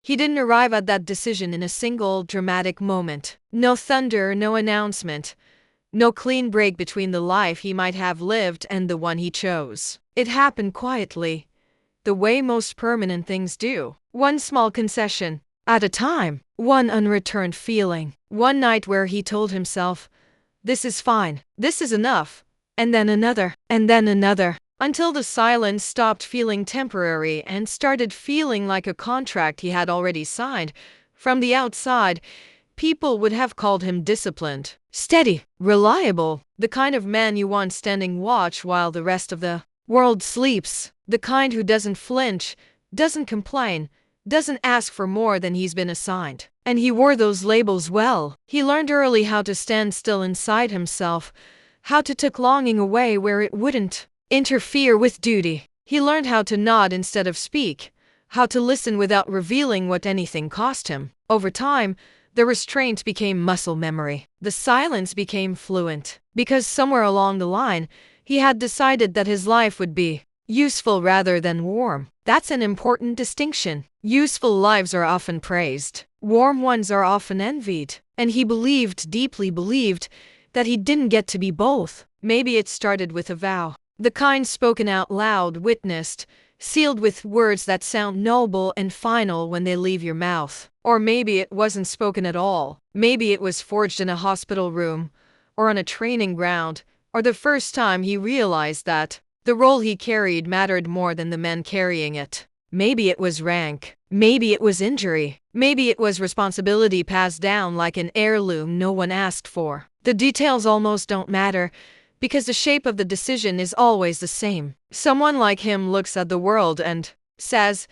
He didn't arrive at that decision in a single dramatic moment. No thunder, no announcement. No clean break between the life he might have lived and the one he chose. It happened quietly, the way most permanent things do. One small concession at a time, one unreturned feeling. One night where he told himself, "This is fine, this is enough," and then another, and then another, until the silence stopped feeling temporary and started feeling like a contract he had already signed. From the outside, people would have called him disciplined, steady, reliable, the kind of man you want standing watch while the rest of the world sleeps, the kind who doesn't flinch, doesn't complain, doesn't ask for more than he's been assigned. And he wore those labels well. He learned early how to stand still inside himself, how to tuck longing away where it wouldn't interfere with duty. He learned how to nod instead of speak, how to listen without revealing what anything cost him. Over time, the restraint became muscle memory. The silence became fluent, because somewhere along the line, he had decided that his life would be useful rather than warm. That's an important distinction. Useful lives are often praised. Warm ones are often envied. And he deeply believed, that he didn't get to be both. Maybe it started with a vow. The kind spoken out loud, witnessed, sealed with words that sound noble and final when they leave your mouth. Or maybe it wasn't spoken at all. Maybe it was forged in a hospital room, or on a training ground, or the first time he realized that the role he carried mattered more than the men carrying it. Maybe it was rank. Maybe it was injury. Maybe it was responsibility passed down like an heirloom no one asked for. The details almost don't matter, because the shape of the decision is always the same. Someone like him looks at the world and says,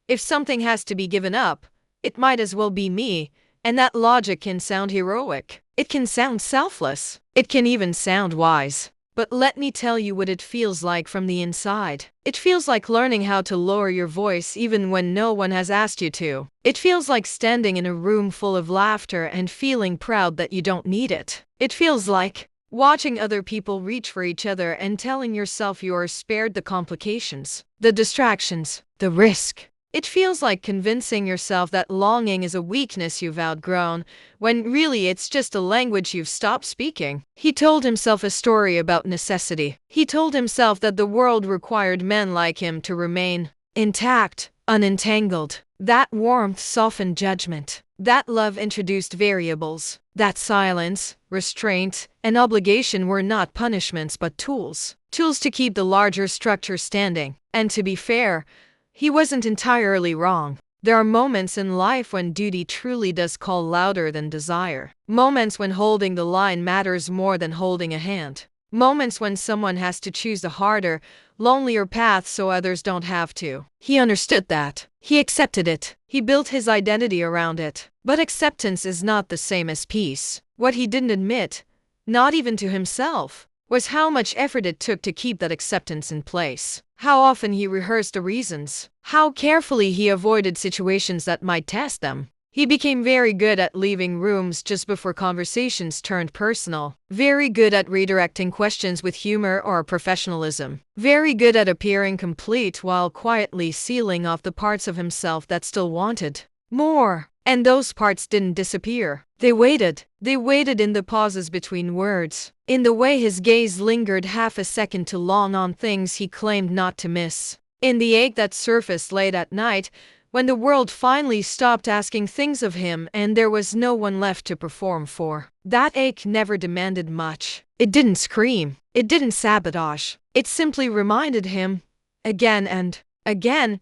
if something has to be given up, it might as well be me, and that logic can sound heroic. It can sound selfless. It can even sound wise. But let me tell you what it feels like from the inside. It feels like learning how to lower your voice even when no one has asked you to. It feels like standing in a room full of laughter and feeling proud that you don't need it. It feels like watching other people reach for each other and telling yourself you are spared the complications, the distractions, the risk. It feels like convincing yourself that longing is a weakness you've outgrown, when really it's just a language you've stopped speaking. He told himself a story about necessity. He told himself that the world required men like him to remain intact, unentangled. That warmth softened judgment. That love introduced variables. That silence, restraint, and obligation were not punishments but tools. Tools to keep the larger structure standing. And to be fair, he wasn't entirely wrong. There are moments in life when duty truly does call louder than desire. Moments when holding the line matters more than holding a hand. Moments when someone has to choose a harder, lonelier path so others don't have to. He understood that. He accepted it. He built his identity around it. But acceptance is not the same as peace. What he didn't admit, not even to himself, was how much effort it took to keep that acceptance in place. How often he rehearsed the reasons. How carefully he avoided situations that might test them. He became very good at leaving rooms just before conversations turned personal. Very good at redirecting questions with humor or professionalism. Very good at appearing complete while quietly sealing off the parts of himself that still wanted more. And those parts didn't disappear. They waited. They waited in the pauses between words. In the way his gaze lingered half a second too long on things he claimed not to miss. In the ache that surfaced late at night, when the world finally stopped asking things of him and there was no one left to perform for. That ache never demanded much. It didn't scream. It didn't sabotage. It simply reminded him, again and again,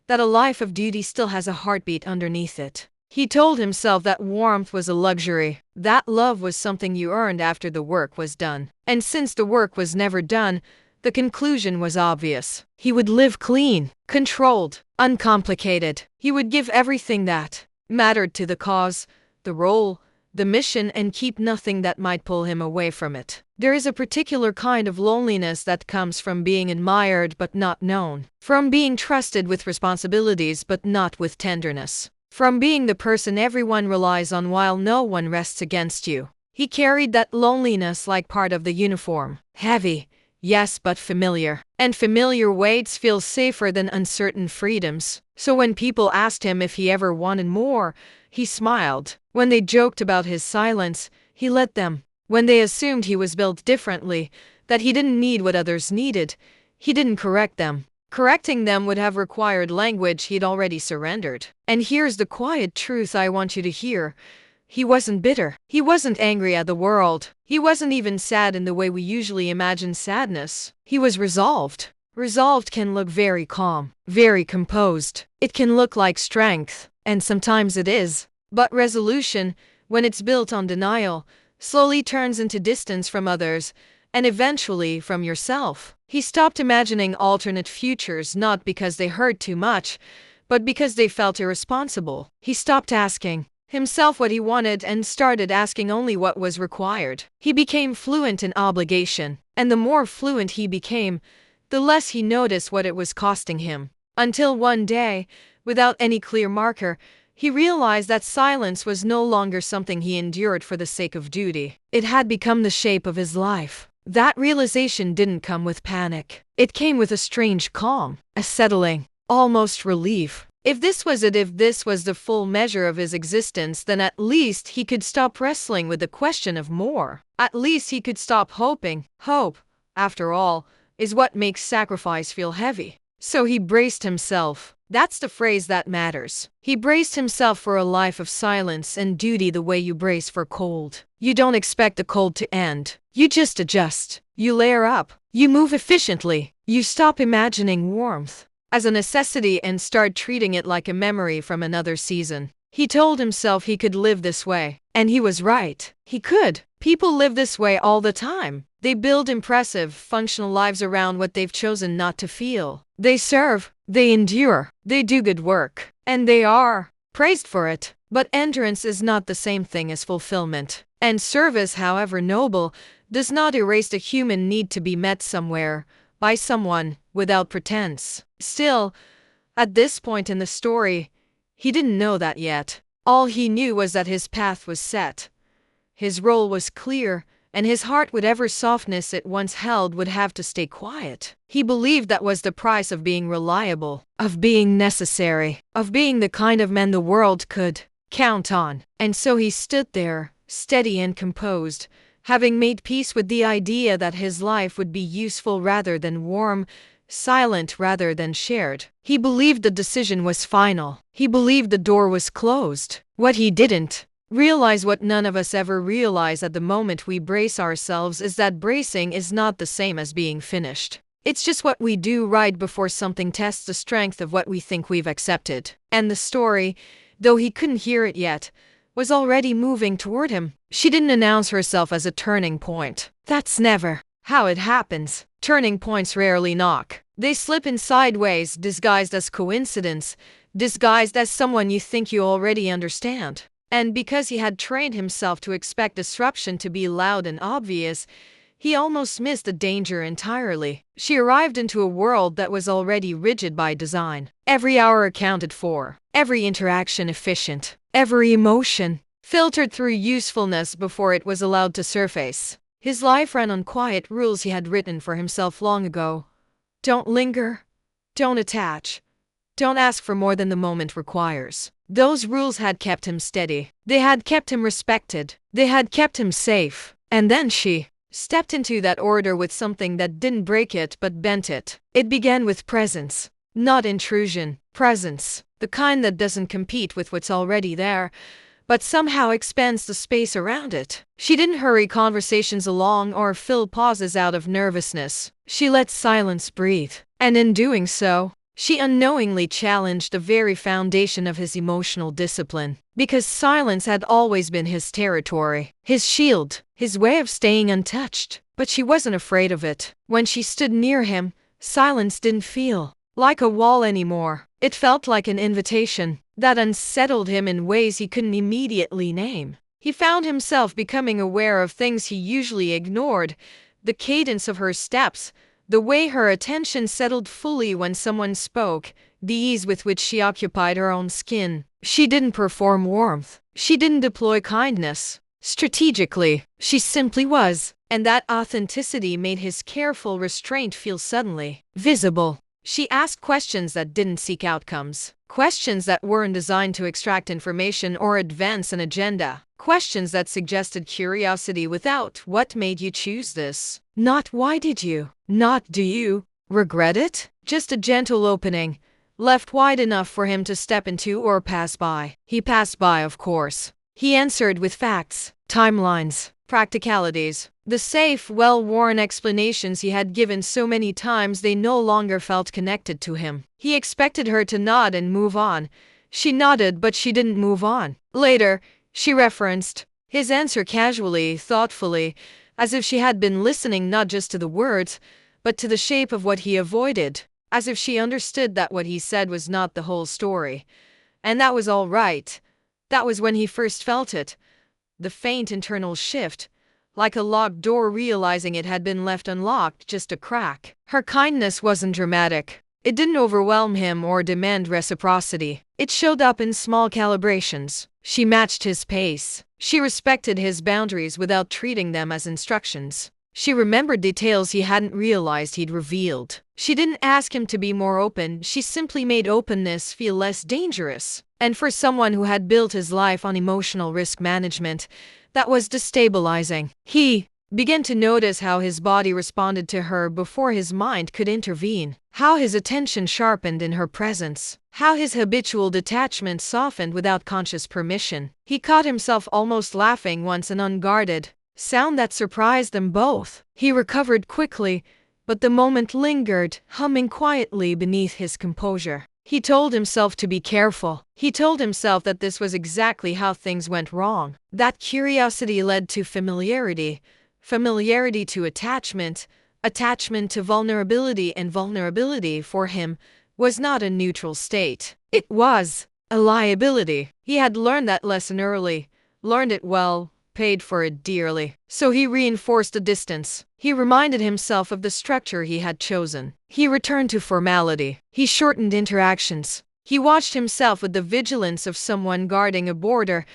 that a life of duty still has a heartbeat underneath it. He told himself that warmth was a luxury, that love was something you earned after the work was done. And since the work was never done, the conclusion was obvious. He would live clean, controlled, uncomplicated. He would give everything that mattered to the cause, the role, the mission, and keep nothing that might pull him away from it. There is a particular kind of loneliness that comes from being admired but not known, from being trusted with responsibilities but not with tenderness. From being the person everyone relies on while no one rests against you. He carried that loneliness like part of the uniform. Heavy, yes, but familiar. And familiar weights feel safer than uncertain freedoms. So when people asked him if he ever wanted more, he smiled. When they joked about his silence, he let them. When they assumed he was built differently, that he didn't need what others needed, he didn't correct them. Correcting them would have required language he'd already surrendered. And here's the quiet truth I want you to hear. He wasn't bitter. He wasn't angry at the world. He wasn't even sad in the way we usually imagine sadness. He was resolved. Resolved can look very calm, very composed. It can look like strength, and sometimes it is. But resolution, when it's built on denial, slowly turns into distance from others, and eventually from yourself. He stopped imagining alternate futures not because they hurt too much, but because they felt irresponsible. He stopped asking himself what he wanted and started asking only what was required. He became fluent in obligation, and the more fluent he became, the less he noticed what it was costing him. Until one day, without any clear marker, he realized that silence was no longer something he endured for the sake of duty. It had become the shape of his life. That realization didn't come with panic. It came with a strange calm, a settling, almost relief. If this was it, if this was the full measure of his existence, then at least he could stop wrestling with the question of more. At least he could stop hoping. Hope, after all, is what makes sacrifice feel heavy. So he braced himself. That's the phrase that matters. He braced himself for a life of silence and duty the way you brace for cold. You don't expect the cold to end. You just adjust. You layer up. You move efficiently. You stop imagining warmth as a necessity and start treating it like a memory from another season. He told himself he could live this way. And he was right. He could. People live this way all the time. They build impressive, functional lives around what they've chosen not to feel. They serve. They endure. They do good work. And they are praised for it. But endurance is not the same thing as fulfillment. And service, however noble, does not erase the human need to be met somewhere, by someone, without pretense. Still, at this point in the story, he didn't know that yet. All he knew was that his path was set. His role was clear, and his heart, whatever softness it once held, would have to stay quiet. He believed that was the price of being reliable, of being necessary, of being the kind of man the world could count on. And so he stood there, steady and composed, having made peace with the idea that his life would be useful rather than warm, silent rather than shared. He believed the decision was final. He believed the door was closed. What he didn't realize, what none of us ever realize at the moment we brace ourselves, is that bracing is not the same as being finished. It's just what we do right before something tests the strength of what we think we've accepted. And the story, though he couldn't hear it yet, was already moving toward him. She didn't announce herself as a turning point. That's never how it happens. Turning points rarely knock. They slip in sideways, disguised as coincidence, disguised as someone you think you already understand. And because he had trained himself to expect disruption to be loud and obvious, he almost missed the danger entirely. She arrived into a world that was already rigid by design. Every hour accounted for, every interaction efficient, every emotion filtered through usefulness before it was allowed to surface. His life ran on quiet rules he had written for himself long ago. Don't linger. Don't attach. Don't ask for more than the moment requires. Those rules had kept him steady. They had kept him respected. They had kept him safe. And then she stepped into that order with something that didn't break it but bent it. It began with presence, not intrusion. Presence, the kind that doesn't compete with what's already there, but somehow expands the space around it. She didn't hurry conversations along or fill pauses out of nervousness. She let silence breathe. And in doing so, she unknowingly challenged the very foundation of his emotional discipline. Because silence had always been his territory, his shield, his way of staying untouched. But she wasn't afraid of it. When she stood near him, silence didn't feel like a wall anymore. It felt like an invitation that unsettled him in ways he couldn't immediately name. He found himself becoming aware of things he usually ignored: the cadence of her steps, the way her attention settled fully when someone spoke, the ease with which she occupied her own skin. She didn't perform warmth. She didn't deploy kindness strategically. She simply was. and that authenticity made his careful restraint feel suddenly visible. She asked questions that didn't seek outcomes, questions that weren't designed to extract information or advance an agenda, questions that suggested curiosity without "what made you choose this?" Not "why did you?" Not "do you regret it?" Just a gentle opening, left wide enough for him to step into or pass by. He passed by, of course. He answered with facts, timelines, practicalities. The safe, well-worn explanations he had given so many times they no longer felt connected to him. He expected her to nod and move on. She nodded, but she didn't move on. Later, she referenced his answer casually, thoughtfully, as if she had been listening not just to the words, but to the shape of what he avoided, as if she understood that what he said was not the whole story. And that was all right. That was when he first felt it. The faint internal shift, like a locked door realizing it had been left unlocked, just a crack. Her kindness wasn't dramatic. It didn't overwhelm him or demand reciprocity. It showed up in small calibrations. She matched his pace. She respected his boundaries without treating them as instructions. She remembered details he hadn't realized he'd revealed. She didn't ask him to be more open, she simply made openness feel less dangerous. And for someone who had built his life on emotional risk management, that was destabilizing. He began to notice how his body responded to her before his mind could intervene, how his attention sharpened in her presence, how his habitual detachment softened without conscious permission. He caught himself almost laughing once, an unguarded sound that surprised them both. He recovered quickly, but the moment lingered, humming quietly beneath his composure. He told himself to be careful. He told himself that this was exactly how things went wrong. That curiosity led to familiarity, familiarity to attachment, attachment to vulnerability, and vulnerability for him was not a neutral state. It was a liability. He had learned that lesson early, learned it well, paid for it dearly. So he reinforced the distance. He reminded himself of the structure he had chosen. He returned to formality. He shortened interactions. He watched himself with the vigilance of someone guarding a border,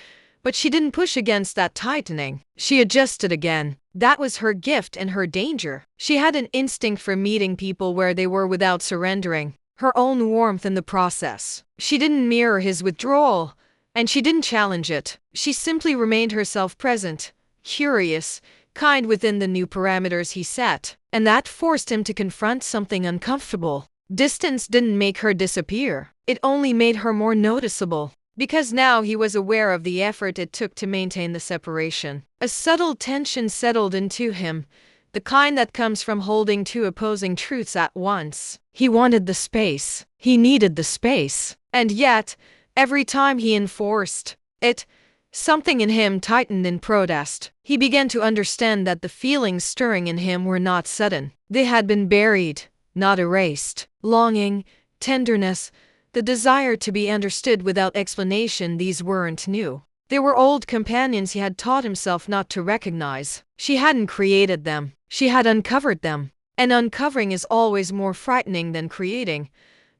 but she didn't push against that tightening. She adjusted again. That was her gift and her danger. She had an instinct for meeting people where they were without surrendering her own warmth in the process. She didn't mirror his withdrawal, and she didn't challenge it. She simply remained herself, present, curious, kind within the new parameters he set. And that forced him to confront something uncomfortable. Distance didn't make her disappear. It only made her more noticeable. Because now he was aware of the effort it took to maintain the separation. A subtle tension settled into him, the kind that comes from holding two opposing truths at once. He wanted the space. He needed the space. And yet, every time he enforced it, something in him tightened in protest. He began to understand that the feelings stirring in him were not sudden. They had been buried, not erased. Longing, tenderness, the desire to be understood without explanation, these weren't new. They were old companions he had taught himself not to recognize. She hadn't created them. She had uncovered them. And uncovering is always more frightening than creating,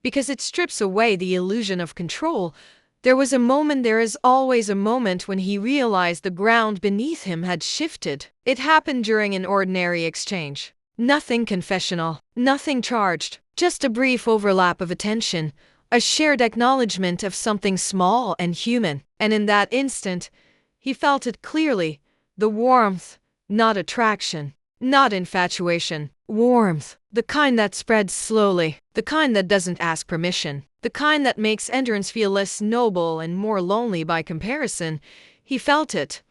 because it strips away the illusion of control. There is always a moment when he realized the ground beneath him had shifted. It happened during an ordinary exchange. Nothing confessional, nothing charged, just a brief overlap of attention, a shared acknowledgement of something small and human. And in that instant, he felt it clearly, the warmth, not attraction, not infatuation, warmth, the kind that spreads slowly, the kind that doesn't ask permission, the kind that makes entrance feel less noble and more lonely by comparison. He felt it.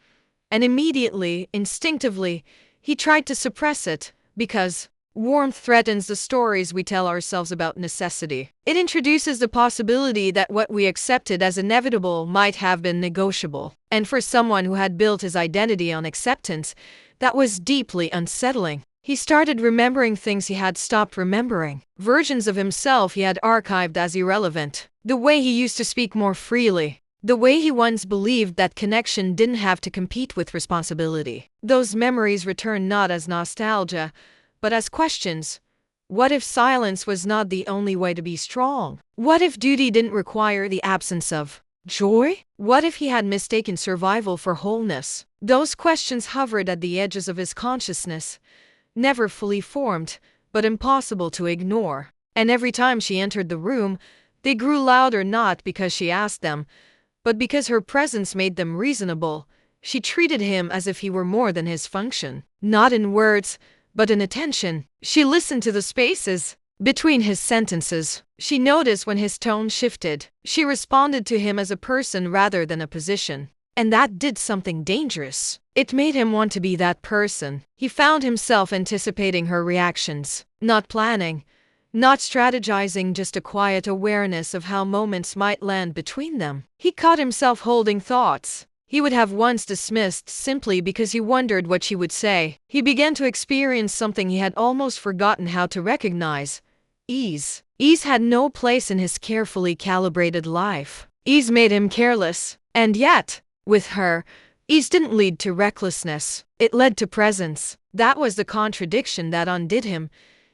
And immediately, instinctively, he tried to suppress it, because warmth threatens the stories we tell ourselves about necessity. It introduces the possibility that what we accepted as inevitable might have been negotiable. And for someone who had built his identity on acceptance, that was deeply unsettling. He started remembering things he had stopped remembering, versions of himself he had archived as irrelevant, the way he used to speak more freely, the way he once believed that connection didn't have to compete with responsibility. Those memories returned not as nostalgia, but as questions. What if silence was not the only way to be strong? What if duty didn't require the absence of Joy? What if he had mistaken survival for wholeness? Those questions hovered at the edges of his consciousness, never fully formed, but impossible to ignore. And every time she entered the room, they grew louder, not because she asked them, but because her presence made them reasonable. She treated him as if he were more than his function, not in words, but in attention. She listened to the spaces between his sentences. She noticed when his tone shifted. She responded to him as a person rather than a position. And that did something dangerous. It made him want to be that person. He found himself anticipating her reactions, not planning, not strategizing, just a quiet awareness of how moments might land between them. He caught himself holding thoughts he would have once dismissed simply because he wondered what she would say. He began to experience something he had almost forgotten how to recognize: ease. Ease had no place in his carefully calibrated life. Ease made him careless. And yet, with her, ease didn't lead to recklessness. It led to presence. That was the contradiction that undid him.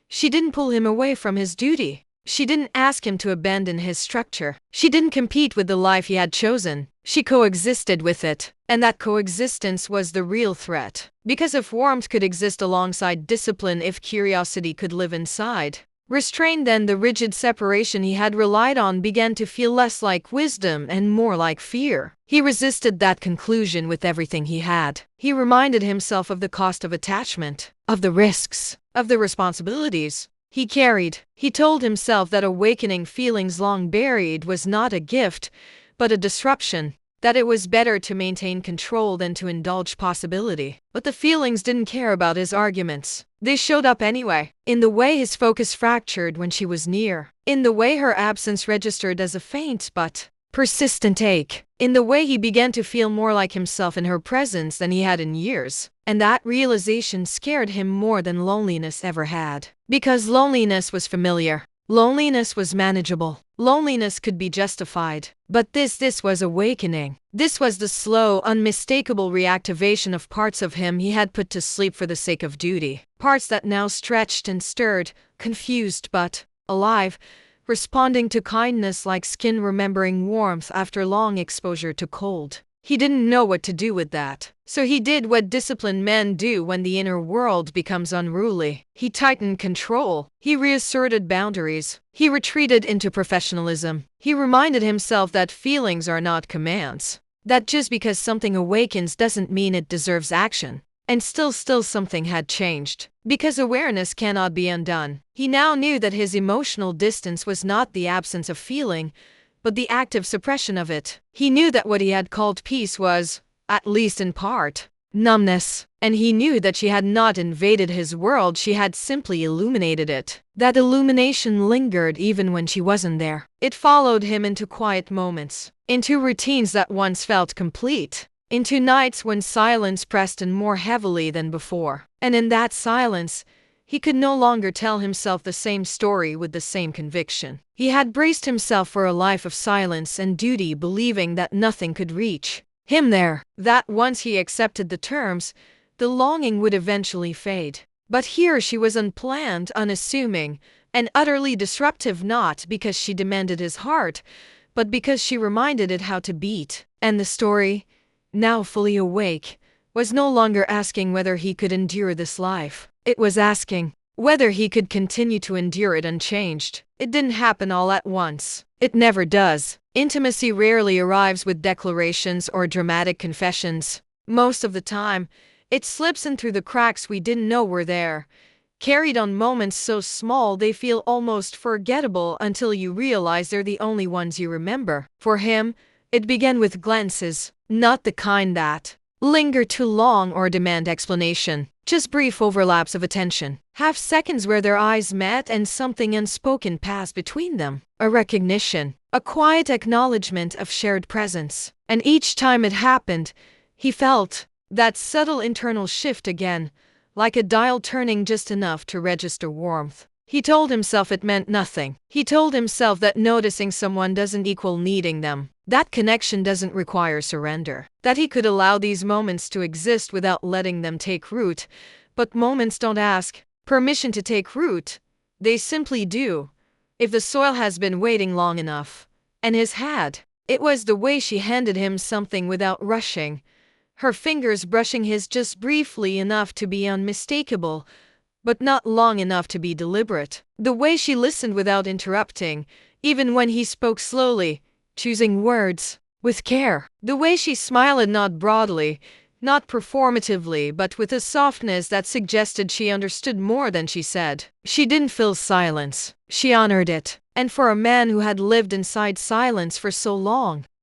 She didn't pull him away from his duty. She didn't ask him to abandon his structure. She didn't compete with the life he had chosen. She coexisted with it. And that coexistence was the real threat. Because if warmth could exist alongside discipline, if curiosity could live inside restraint, then the rigid separation he had relied on began to feel less like wisdom and more like fear. He resisted that conclusion with everything he had. He reminded himself of the cost of attachment, of the risks, of the responsibilities he carried. He told himself that awakening feelings long buried was not a gift, but a disruption, that it was better to maintain control than to indulge possibility. But the feelings didn't care about his arguments. They showed up anyway, in the way his focus fractured when she was near, in the way her absence registered as a faint but persistent ache, in the way he began to feel more like himself in her presence than he had in years. And that realization scared him more than loneliness ever had. Because loneliness was familiar. Loneliness was manageable. Loneliness could be justified. But this was awakening. This was the slow, unmistakable reactivation of parts of him he had put to sleep for the sake of duty. Parts that now stretched and stirred, confused but alive, responding to kindness like skin remembering warmth after long exposure to cold. He didn't know what to do with that. So he did what disciplined men do when the inner world becomes unruly. He tightened control. He reasserted boundaries. He retreated into professionalism. He reminded himself that feelings are not commands. That just because something awakens doesn't mean it deserves action. And still something had changed. Because awareness cannot be undone. He now knew that his emotional distance was not the absence of feeling, but the active suppression of it. He knew that what he had called peace was, at least in part, numbness. And he knew that she had not invaded his world, she had simply illuminated it. That illumination lingered even when she wasn't there. It followed him into quiet moments, into routines that once felt complete, into nights when silence pressed in more heavily than before. And in that silence, he could no longer tell himself the same story with the same conviction. He had braced himself for a life of silence and duty, believing that nothing could reach him there, that once he accepted the terms, the longing would eventually fade. But here she was unplanned, unassuming, and utterly disruptive, not because she demanded his heart, but because she reminded it how to beat. And the story, now fully awake, was no longer asking whether he could endure this life. It was asking whether he could continue to endure it unchanged. It didn't happen all at once. It never does. Intimacy rarely arrives with declarations or dramatic confessions. Most of the time, it slips in through the cracks we didn't know were there, carried on moments so small they feel almost forgettable until you realize they're the only ones you remember. For him, it began with glances, not the kind that linger too long or demand explanation. Just brief overlaps of attention. Half seconds where their eyes met and something unspoken passed between them. A recognition. A quiet acknowledgement of shared presence. And each time it happened, he felt that subtle internal shift again, like a dial turning just enough to register warmth. He told himself it meant nothing. He told himself that noticing someone doesn't equal needing them. That connection doesn't require surrender. That he could allow these moments to exist without letting them take root. But moments don't ask permission to take root. They simply do, if the soil has been waiting long enough. And his had. It was the way she handed him something without rushing, her fingers brushing his just briefly enough to be unmistakable, but not long enough to be deliberate. The way she listened without interrupting, even when he spoke slowly, choosing words with care. The way she smiled, not broadly, not performatively, but with a softness that suggested she understood more than she said. She didn't fill silence, she honored it. And for a man who had lived inside silence for so long,